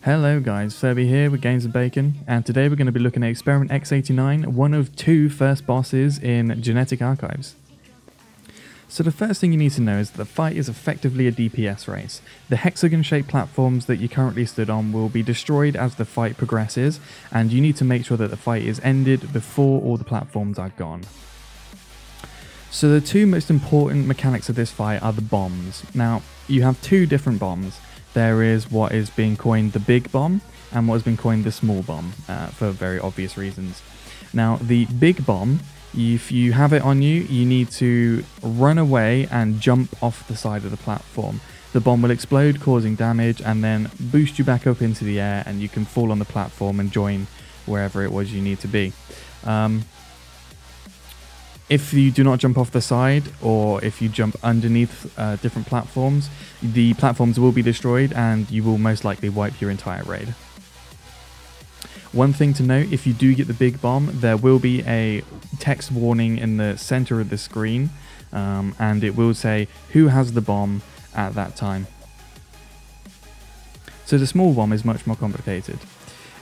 Hello guys, Furby here with Games of Bacon, and today we're going to be looking at Experiment X-89, one of two first bosses in Genetic Archives. So the first thing you need to know is that the fight is effectively a DPS race. The hexagon-shaped platforms that you currently stood on will be destroyed as the fight progresses, and you need to make sure that the fight is ended before all the platforms are gone. So the two most important mechanics of this fight are the bombs. Now, you have two different bombs. There is what is being coined the big bomb and what has been coined the small bomb for very obvious reasons. Now, the big bomb, if you have it on you, you need to run away and jump off the side of the platform. The bomb will explode, causing damage, and then boost you back up into the air, and you can fall on the platform and join wherever it was you need to be. If you do not jump off the side, or if you jump underneath different platforms, the platforms will be destroyed and you will most likely wipe your entire raid. One thing to note, if you do get the big bomb, there will be a text warning in the center of the screen, and it will say who has the bomb at that time. So the small bomb is much more complicated.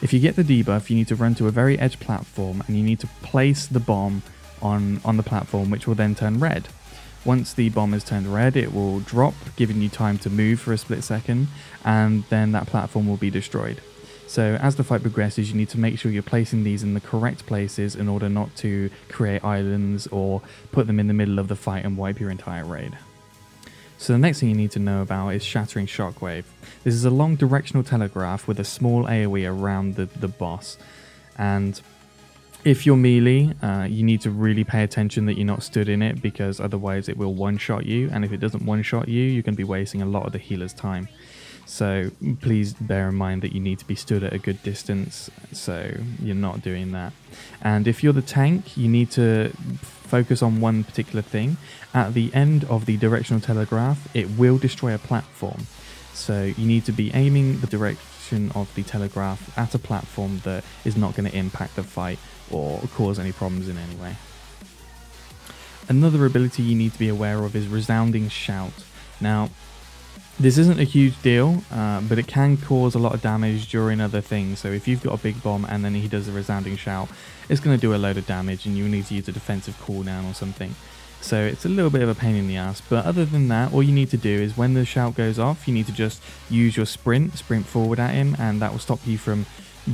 If you get the debuff, you need to run to a very edge platform and you need to place the bomb on the platform, which will then turn red. Once the bomb is turned red, it will drop, giving you time to move for a split second, and then that platform will be destroyed. So as the fight progresses, you need to make sure you're placing these in the correct places in order not to create islands or put them in the middle of the fight and wipe your entire raid. So the next thing you need to know about is Shattering Shockwave. This is a long directional telegraph with a small AoE around the boss, and if you're melee, you need to really pay attention that you're not stood in it, because otherwise it will one-shot you, and if it doesn't one-shot you, you're going to be wasting a lot of the healer's time. So please bear in mind that you need to be stood at a good distance, so you're not doing that. And if you're the tank, you need to focus on one particular thing. At the end of the directional telegraph, it will destroy a platform. So you need to be aiming the direction of the telegraph at a platform that is not going to impact the fight or cause any problems in any way. Another ability you need to be aware of is Resounding Shout. Now, this isn't a huge deal, but it can cause a lot of damage during other things. So if you've got a big bomb and then he does a Resounding Shout, it's going to do a load of damage and you need to use a defensive cooldown or something. So it's a little bit of a pain in the ass, but other than that, all you need to do is when the shout goes off, you need to just use your sprint forward at him, and that will stop you from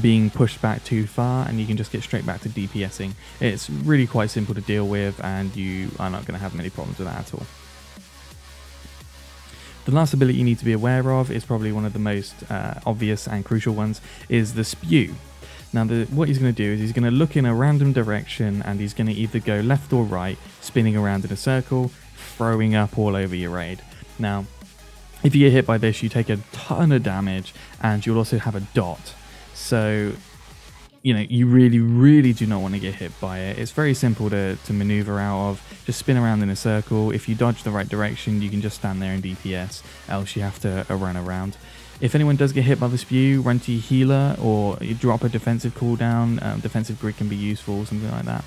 being pushed back too far, and you can just get straight back to DPSing. It's really quite simple to deal with, and you are not going to have many problems with that at all. The last ability you need to be aware of is probably one of the most obvious and crucial ones, is the spew. Now what he's going to do is he's going to look in a random direction, and he's going to either go left or right, spinning around in a circle, throwing up all over your raid. Now, if you get hit by this, you take a ton of damage, and you'll also have a dot. So, you know, you really do not want to get hit by it. It's very simple to maneuver out of. Just spin around in a circle. If you dodge the right direction, you can just stand there and DPS, else you have to run around. If anyone does get hit by the spew, run to your healer, or you drop a defensive cooldown. Defensive grid can be useful, something like that.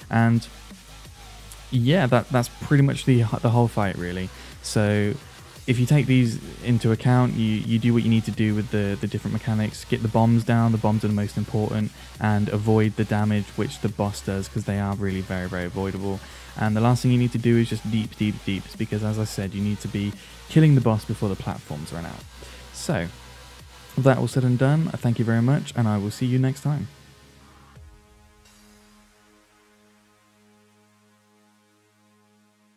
And yeah, that's pretty much the whole fight, really. So if you take these into account, you do what you need to do with the different mechanics. Get the bombs down. The bombs are the most important, and avoid the damage which the boss does, because they are really very avoidable. And the last thing you need to do is just deeps, because as I said, you need to be killing the boss before the platforms run out. So, with that all said and done, I thank you very much, and I will see you next time.